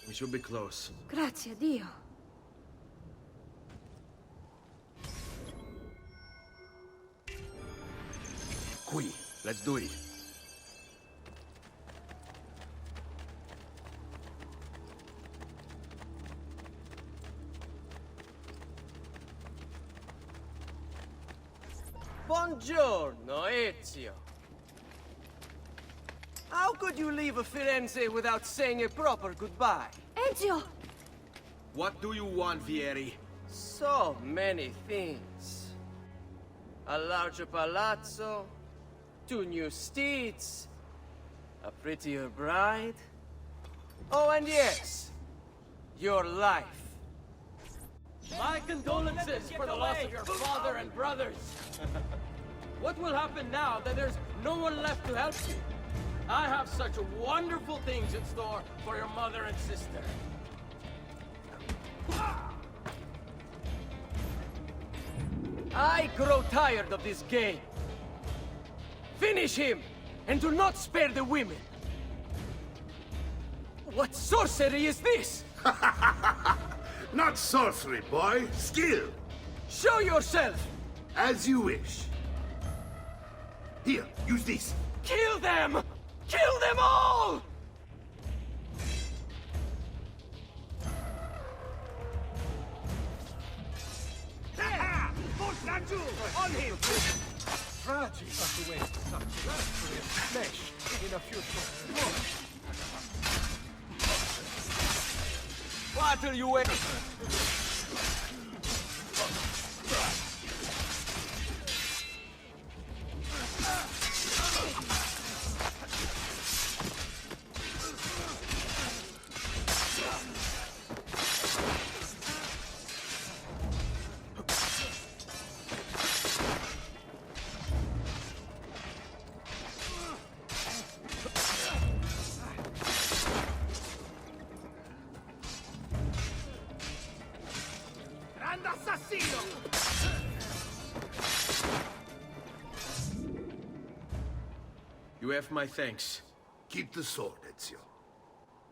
We should be close. Grazie a Dio. Qui, let's do it. Buongiorno, Ezio. How could you leave a Firenze without saying a proper goodbye? Ezio! What do you want, Vieri? So many things. A larger palazzo, 2 new steeds, a prettier bride. Oh, and yes, your life. My condolences for the loss of your father and brothers. What will happen now that there's no one left to help you? I have such wonderful things in store for your mother and sister. I grow tired of this game. Finish him, and do not spare the women. What sorcery is this? Not sorcery, boy. Skill. Show yourself! As you wish. Here, use this. Kill them! Kill them all! On him! Tragic to waste such luxurious flesh in a few short moments. What are you waiting? Grande assassino! You have my thanks. Keep the sword, Ezio.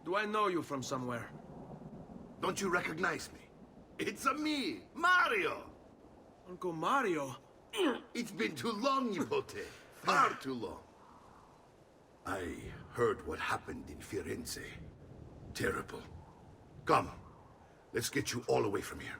Do I know you from somewhere? Don't you recognize me? It's a me, Mario! Uncle Mario? It's been too long, Nipote. Far too long. I heard what happened in Firenze. Terrible. Come, let's get you all away from here.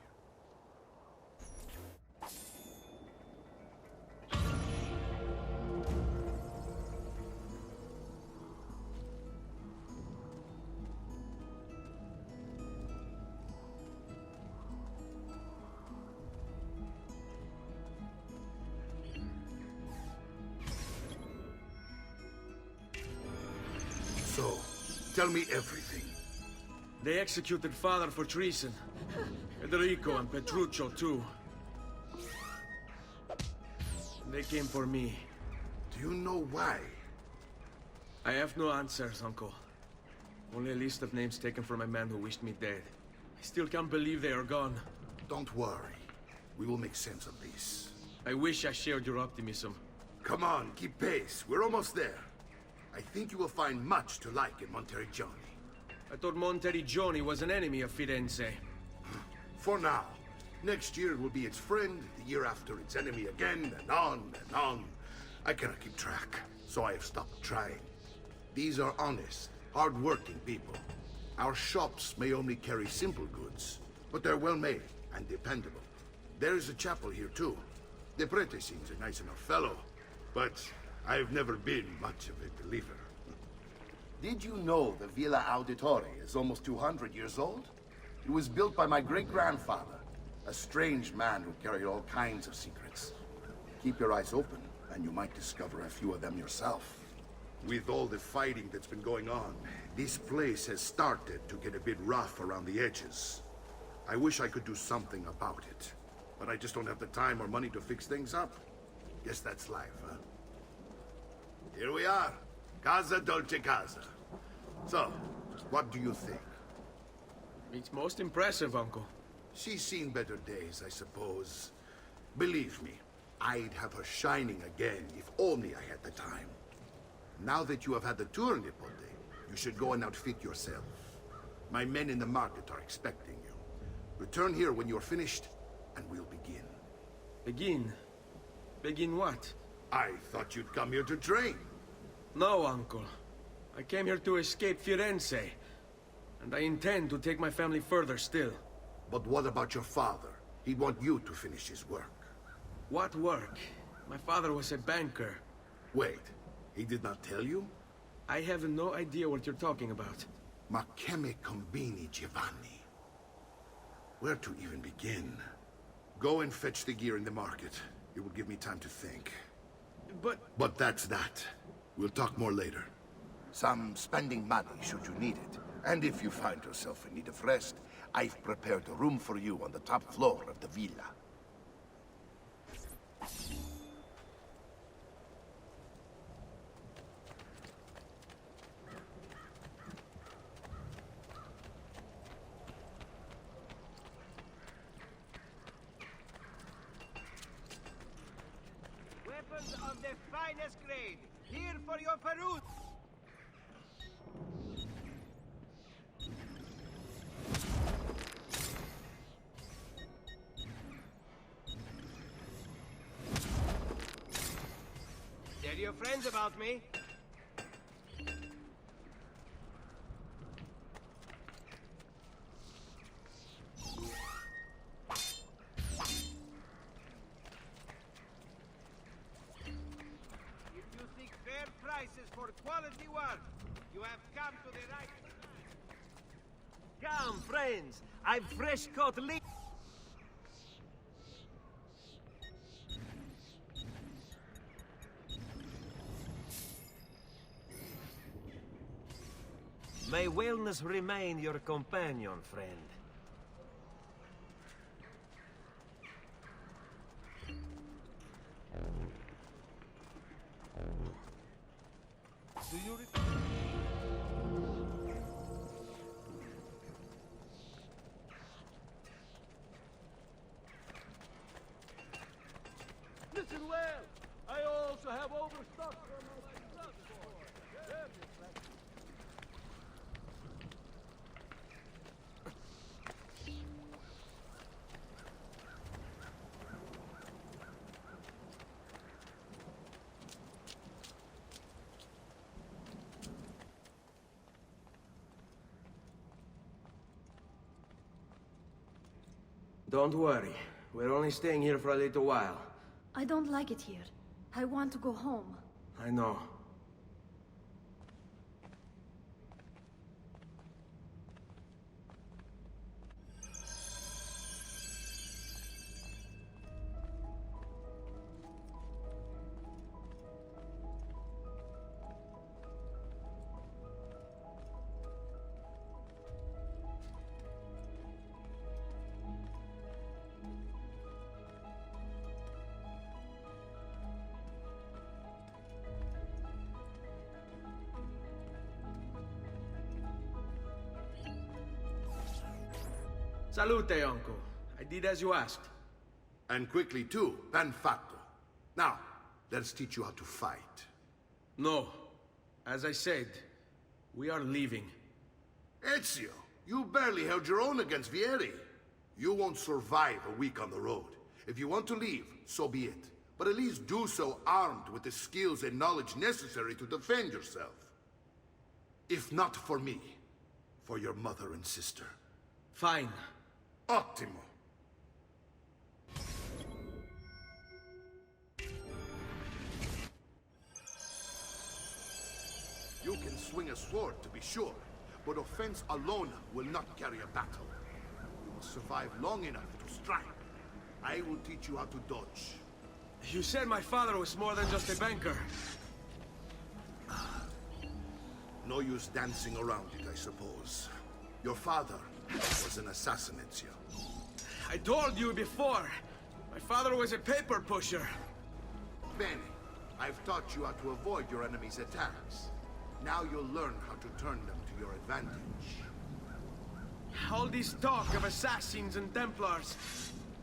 So, tell me everything. They executed father for treason. Federico and Petruccio, too. They came for me. Do you know why? I have no answers, Uncle. Only a list of names taken from a man who wished me dead. I still can't believe they are gone. Don't worry. We will make sense of this. I wish I shared your optimism. Come on, keep pace. We're almost there. I think you will find much to like in Monteriggioni. I thought Monteriggioni was an enemy of Firenze. For now. Next year it will be its friend, the year after its enemy again, and on and on. I cannot keep track, so I have stopped trying. These are honest, hard-working people. Our shops may only carry simple goods, but they're well-made and dependable. There is a chapel here, too. The prete seems a nice enough fellow, but I've never been much of a believer. Did you know the Villa Auditore is almost 200 years old? It was built by my great-grandfather, a strange man who carried all kinds of secrets. Keep your eyes open, and you might discover a few of them yourself. With all the fighting that's been going on, this place has started to get a bit rough around the edges. I wish I could do something about it, but I just don't have the time or money to fix things up. Guess that's life, huh? Here we are. Casa Dolce Casa. So, what do you think? It's most impressive, Uncle. She's seen better days, I suppose. Believe me, I'd have her shining again if only I had the time. Now that you have had the tour, Nipote, you should go and outfit yourself. My men in the market are expecting you. Return here when you're finished, and we'll begin. Begin? Begin what? I thought you'd come here to train. No, uncle. I came here to escape Firenze. And I intend to take my family further still. But what about your father? He'd want you to finish his work. What work? My father was a banker. Wait, he did not tell you? I have no idea what you're talking about. Ma che me combini, Giovanni? Where to even begin? Go and fetch the gear in the market. It will give me time to think. But that's that. We'll talk more later. Some spending money should you need it. And if you find yourself in need of rest, I've prepared a room for you on the top floor of the villa. Weapons of the finest grade, here for your peruse. Tell your friends about me. If you seek fair prices for quality work, you have come to the right. Come, friends! I've fresh caught lead. May wellness remain your companion, friend. Do you Listen well. I also have overstock for my blood. Don't worry. We're only staying here for a little while. I don't like it here. I want to go home. I know. Salute, uncle. I did as you asked. And quickly too, ben fatto. Now, let's teach you how to fight. No. As I said, we are leaving. Ezio, you barely held your own against Vieri. You won't survive a week on the road. If you want to leave, so be it. But at least do so armed with the skills and knowledge necessary to defend yourself. If not for me, for your mother and sister. Fine. Ottimo. You can swing a sword, to be sure, but offense alone will not carry a battle. You must survive long enough to strike. I will teach you how to dodge. You said my father was more than just a banker. No use dancing around it, I suppose. Your father was an assassin, Ezio. I told you before. My father was a paper pusher. Bene, I've taught you how to avoid your enemy's attacks. Now you'll learn how to turn them to your advantage. All this talk of assassins and Templars,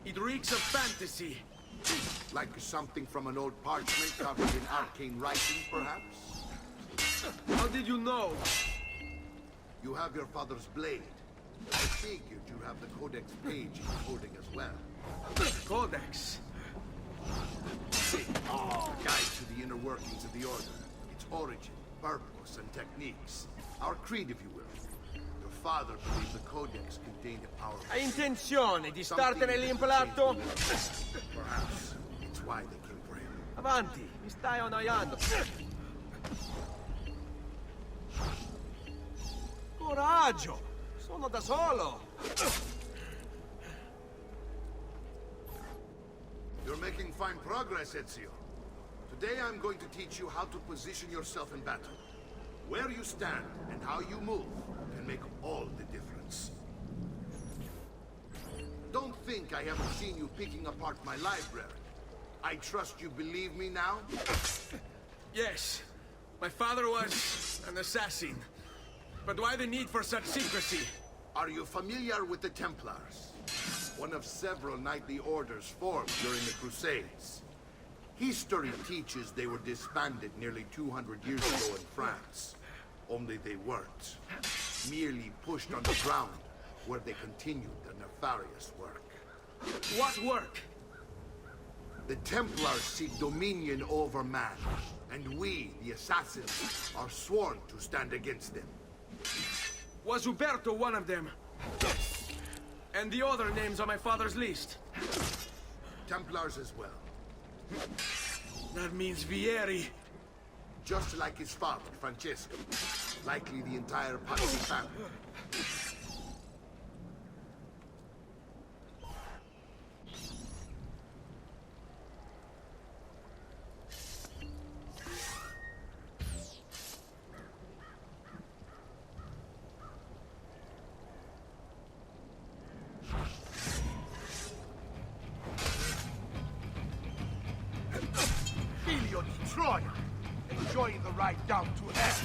it reeks of fantasy. Like something from an old parchment covered in arcane writing, perhaps? How did you know? You have your father's blade. I figured you have the Codex page he's holding as well. Codex. A guide to the inner workings of the Order. Its origin, purpose, and techniques. Our creed, if you will. Your father believed the Codex contained a powerful... Hai intenzione di startene l'implato? Perhaps. It's why they came for him. Avanti, mi stai annoiando. Coraggio! Sono da solo! You're making fine progress, Ezio. Today I'm going to teach you how to position yourself in battle. Where you stand and how you move can make all the difference. Don't think I haven't seen you picking apart my library. I trust you believe me now? Yes. My father was an assassin. But why the need for such secrecy? Are you familiar with the Templars? One of several knightly orders formed during the Crusades. History teaches they were disbanded nearly 200 years ago in France. Only they weren't. Merely pushed on the ground, where they continued their nefarious work. What work? The Templars seek dominion over man, and we, the assassins, are sworn to stand against them. Was Uberto one of them? And the other names on my father's list? Templars as well. That means Vieri. Just like his father, Francesco. Likely the entire Pazzi family. Figlio di Troia! Enjoying the ride down to hell!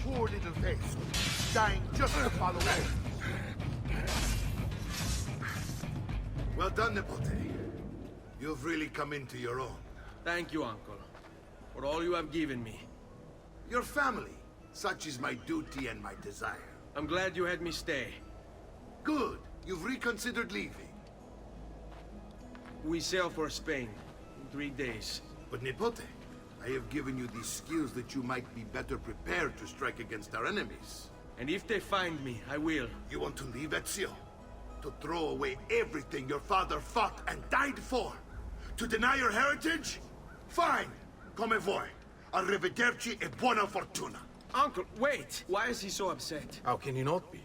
Poor little face, dying just to follow orders. Well done, Nipote. You've really come into your own. Thank you, Uncle, for all you have given me. Your family. Such is my duty and my desire. I'm glad you had me stay. Good. You've reconsidered leaving. We sail for Spain in 3 days. But Nipote, I have given you these skills that you might be better prepared to strike against our enemies. And if they find me, I will. You want to leave Ezio? To throw away everything your father fought and died for? To deny your heritage? Fine. Come vuoi. Arrivederci e buona fortuna. Uncle, wait! Why is he so upset? How can he not be?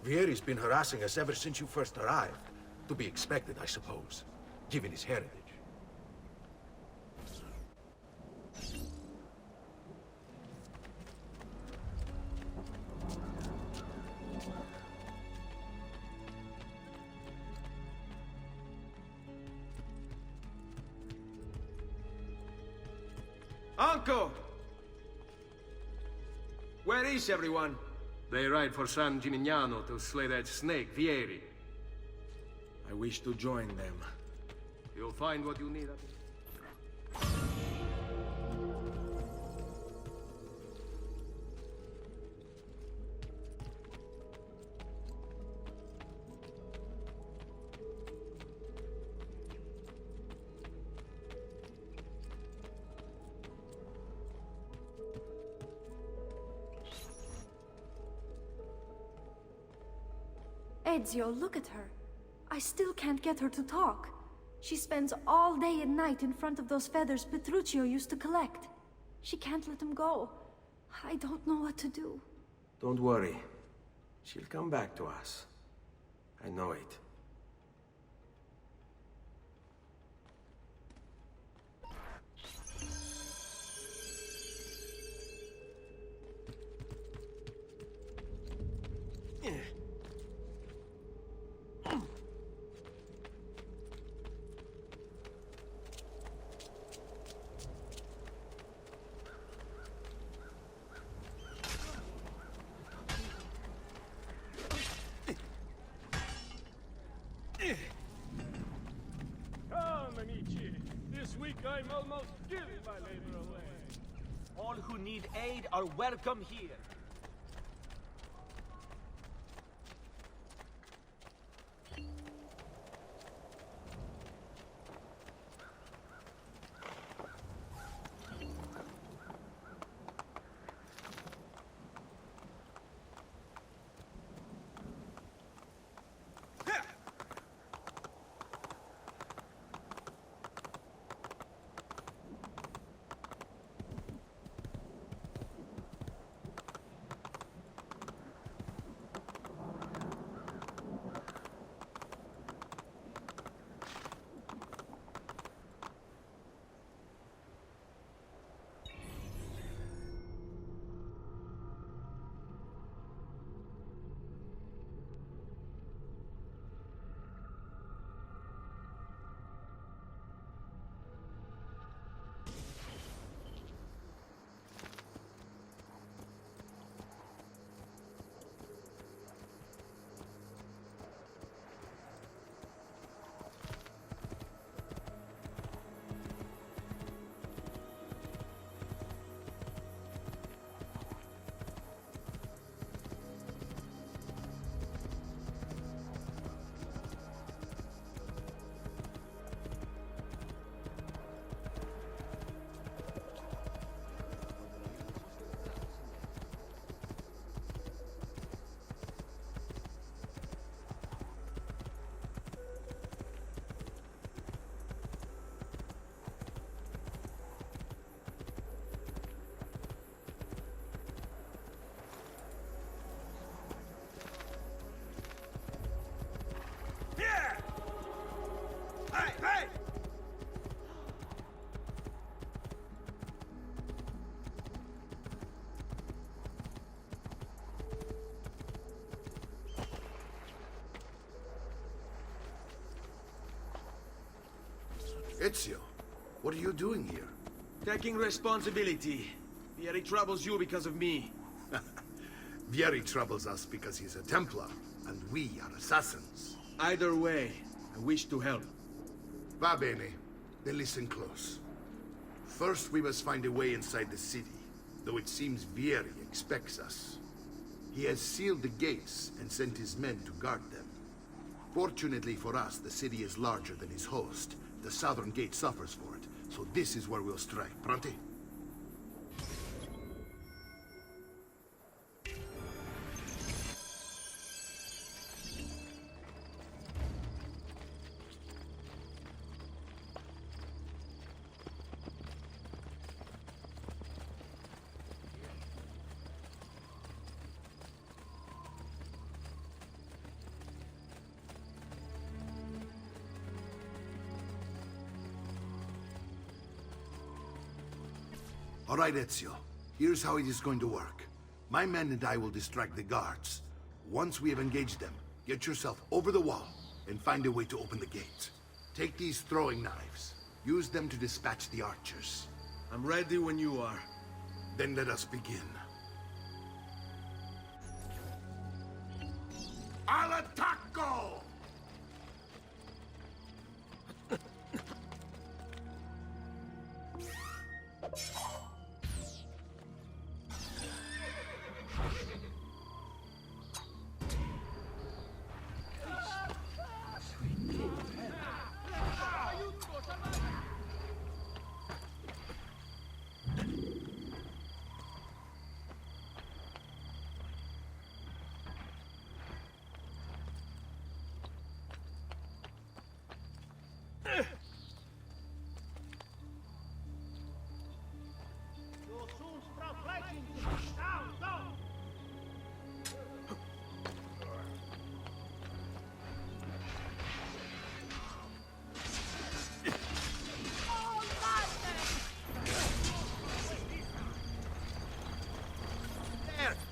Vieri's been harassing us ever since you first arrived. To be expected, I suppose, given his heritage. Uncle! Where is everyone? They ride for San Gimignano to slay that snake, Vieri. I wish to join them. You'll find what you need. Ezio, look at her. I still can't get her to talk. She spends all day and night in front of those feathers Petruchio used to collect. She can't let them go. I don't know what to do. Don't worry. She'll come back to us. I know it. I'm almost giving my labor away. All who need aid are welcome here. Ezio, what are you doing here? Taking responsibility. Vieri troubles you because of me. Vieri troubles us because he's a Templar, and we are assassins. Either way, I wish to help. Va bene. Then listen close. First, we must find a way inside the city, though it seems Vieri expects us. He has sealed the gates and sent his men to guard them. Fortunately for us, the city is larger than his host. The southern gate suffers for it, so this is where we'll strike. Pronti? All right, Ezio. Here's how it is going to work. My men and I will distract the guards. Once we have engaged them, get yourself over the wall and find a way to open the gate. Take these throwing knives. Use them to dispatch the archers. I'm ready when you are. Then let us begin. Al attacco!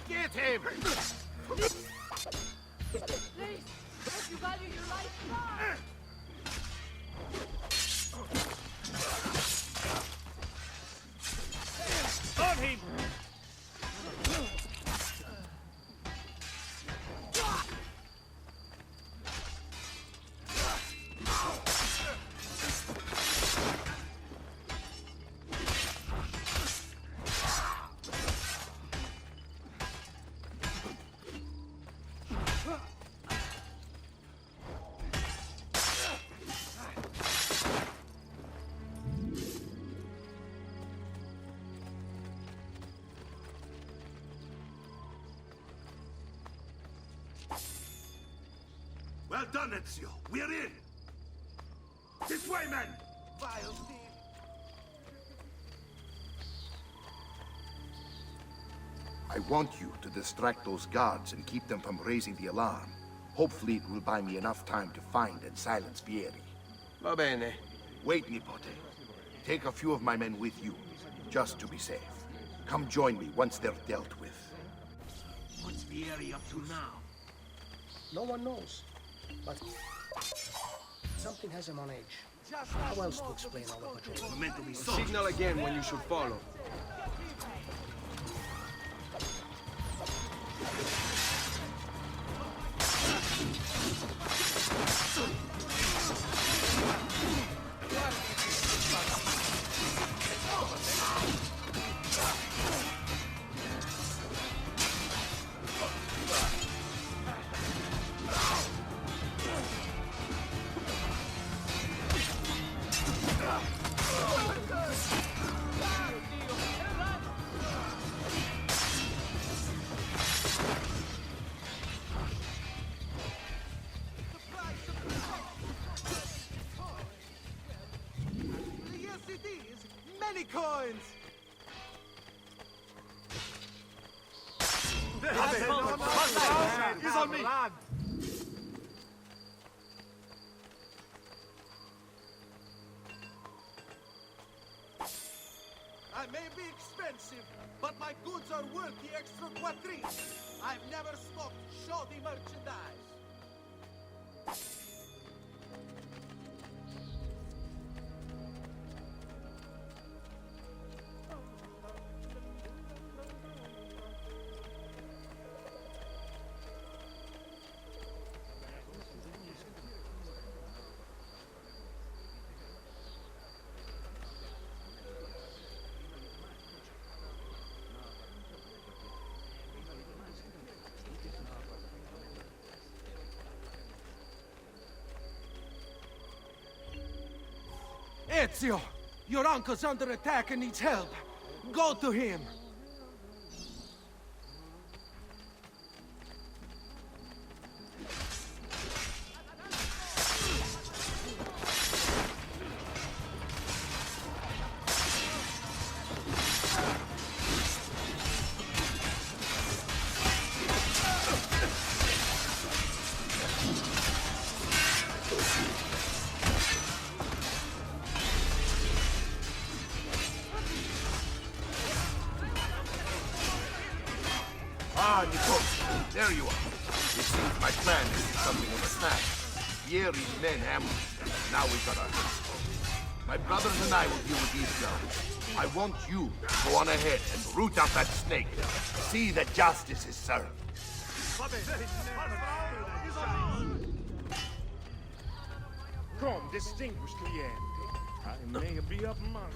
Get him! Please, if you value your life, On him! Well done, Ezio. We're in. This way, men! Vile thief! I want you to distract those guards and keep them from raising the alarm. Hopefully it will buy me enough time to find and silence Vieri. Va bene. Wait, Nipote. Take a few of my men with you, just to be safe. Come join me once they're dealt with. What's Vieri up to now? No one knows, but something has him on edge. How else to explain all the patrol? Signal again when you should follow. Yes, it is! Many coins! He's on me! I may be expensive, but my goods are worth the extra quattrini. I've never smoked shoddy merchandise. Ezio! Your uncle's under attack and needs help. Go to him! Ah, Nipote, there you are. It seems my plan is something of a snap. Vieri's men ambushed them. Now we got our hands full. My brothers and I will deal with these guys. I want you to go on ahead and root out that snake. See that justice is served. Come, distinguished client. I may be of monk,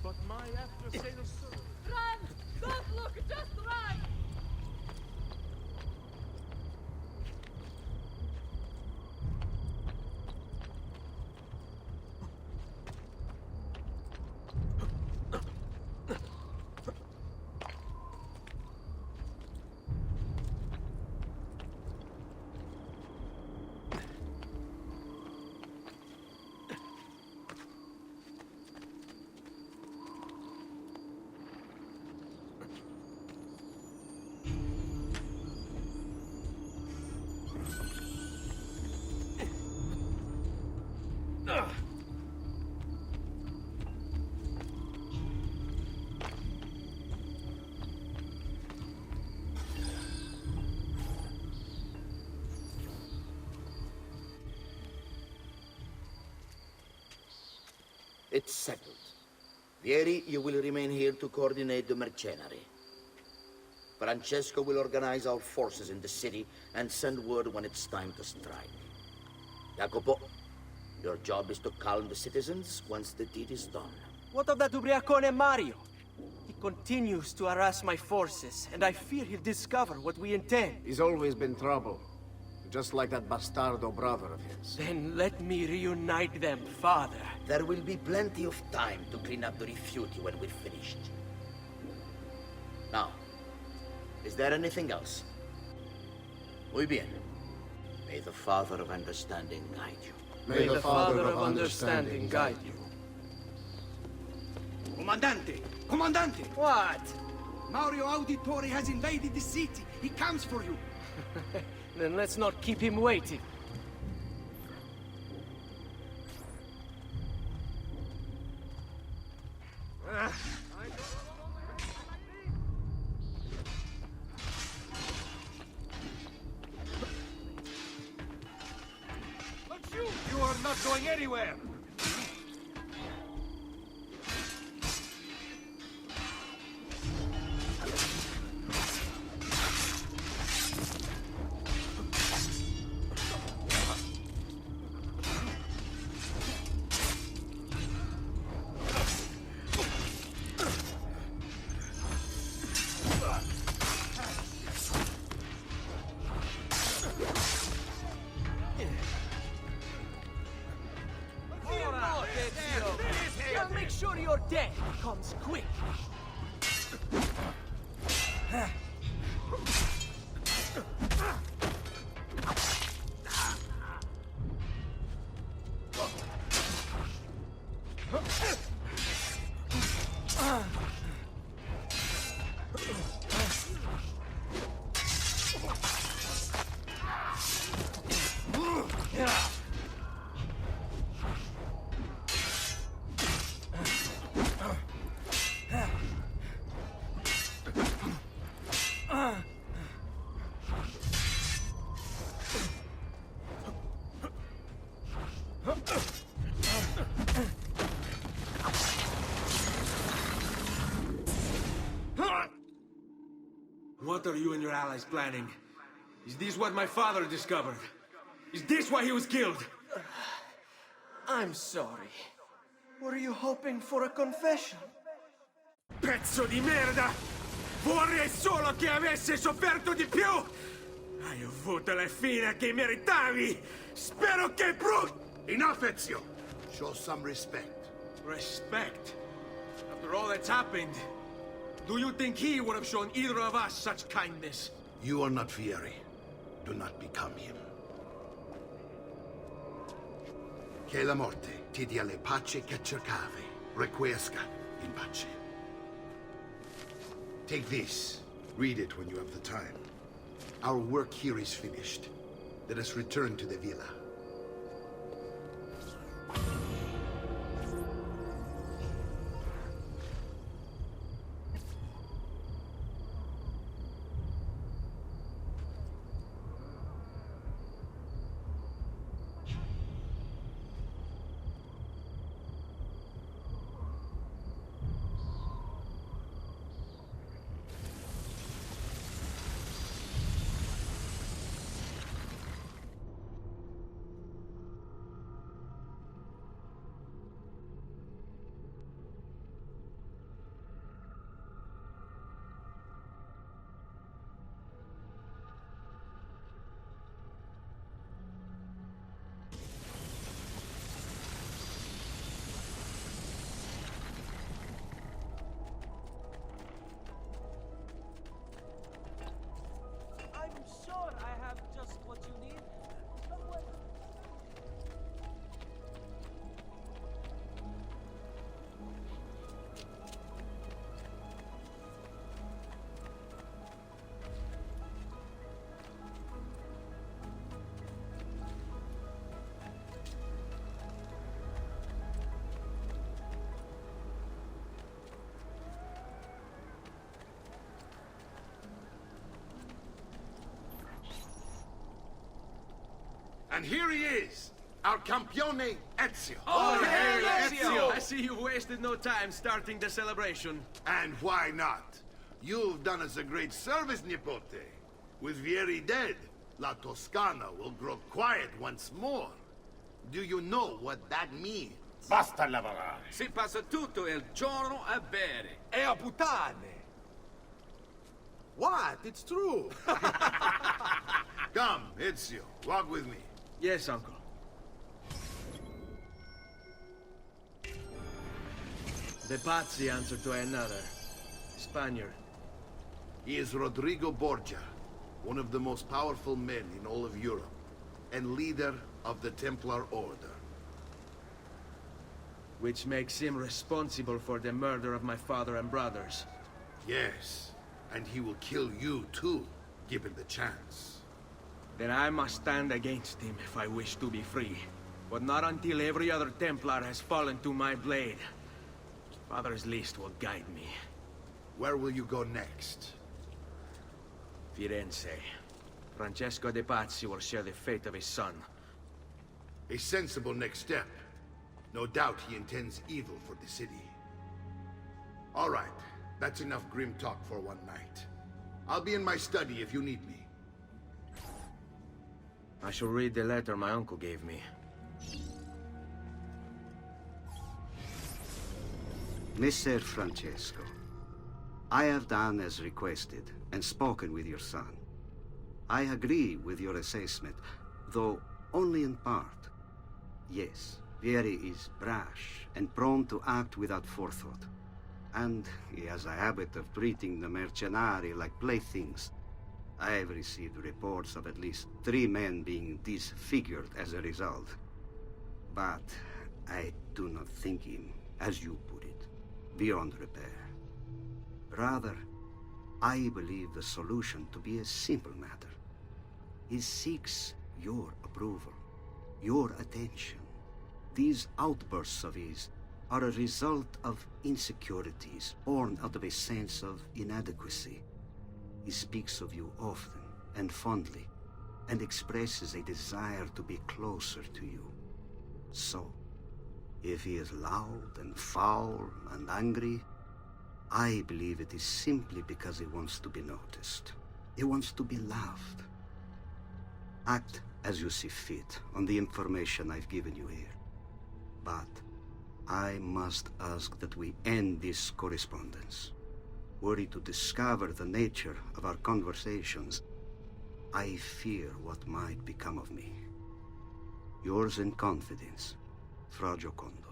but my after say the sir. Run! Don't look! Just run! It's settled. Vieri, you will remain here to coordinate the mercenary. Francesco will organize our forces in the city and send word when it's time to strike. Jacopo, your job is to calm the citizens once the deed is done. What of that ubriacone Mario? He continues to harass my forces, and I fear he'll discover what we intend. He's always been trouble. Just like that bastardo brother of his. Then let me reunite them, father. There will be plenty of time to clean up the Rifiuti when we're finished. Now, is there anything else? Muy bien. May the Father of Understanding guide you. May the Father of Understanding guide you. Comandante! Comandante! What? Mario Auditore has invaded the city. He comes for you. Then let's not keep him waiting. You are not going anywhere. Now make sure your death comes quick. What are you and your allies planning? Is this what my father discovered? Is this why he was killed? I'm sorry. Were you hoping for a confession? Pezzo di merda! Vorrei solo che avesse sofferto di più! Hai avuto la fine che meritavi! Spero che Enough, Ezio! Show some respect. Respect? After all that's happened, do you think he would have shown either of us such kindness? You are not Fieri. Do not become him. Che la morte ti dia le pace che cercavi. Requiesca in pace. Take this. Read it when you have the time. Our work here is finished. Let us return to the villa. I'm sure I have just what you need. And here he is, our campione Ezio. Oh, hey, Ezio! I see you've wasted no time starting the celebration. And why not? You've done us a great service, Nipote. With Vieri dead, La Toscana will grow quiet once more. Do you know what that means? Basta lavorare. Si passa tutto il giorno a bere. E a puttane! What? It's true! Come, Ezio, walk with me. Yes, uncle. The Pazzi answer to another. Spaniard. He is Rodrigo Borgia, one of the most powerful men in all of Europe. and leader of the Templar Order. Which makes him responsible for the murder of my father and brothers. Yes, and he will kill you too, given the chance. Then I must stand against him if I wish to be free. But not until every other Templar has fallen to my blade. Father's list will guide me. Where will you go next? Firenze. Francesco de Pazzi will share the fate of his son. A sensible next step. No doubt he intends evil for the city. All right, that's enough grim talk for one night. I'll be in my study if you need me. I shall read the letter my uncle gave me. Messer Francesco, I have done as requested and spoken with your son. I agree with your assessment, though only in part. Yes, Vieri is brash and prone to act without forethought. And he has a habit of treating the mercenari like playthings. I have received reports of at least 3 men being disfigured as a result. But I do not think him, as you put it, beyond repair. Rather, I believe the solution to be a simple matter. He seeks your approval, your attention. These outbursts of his are a result of insecurities born out of a sense of inadequacy. He speaks of you often and fondly, and expresses a desire to be closer to you. So, if he is loud and foul and angry, I believe it is simply because he wants to be noticed. He wants to be loved. Act as you see fit on the information I've given you here. But I must ask that we end this correspondence. Were he to discover the nature of our conversations, I fear what might become of me. Yours in confidence, Fra Giocondo.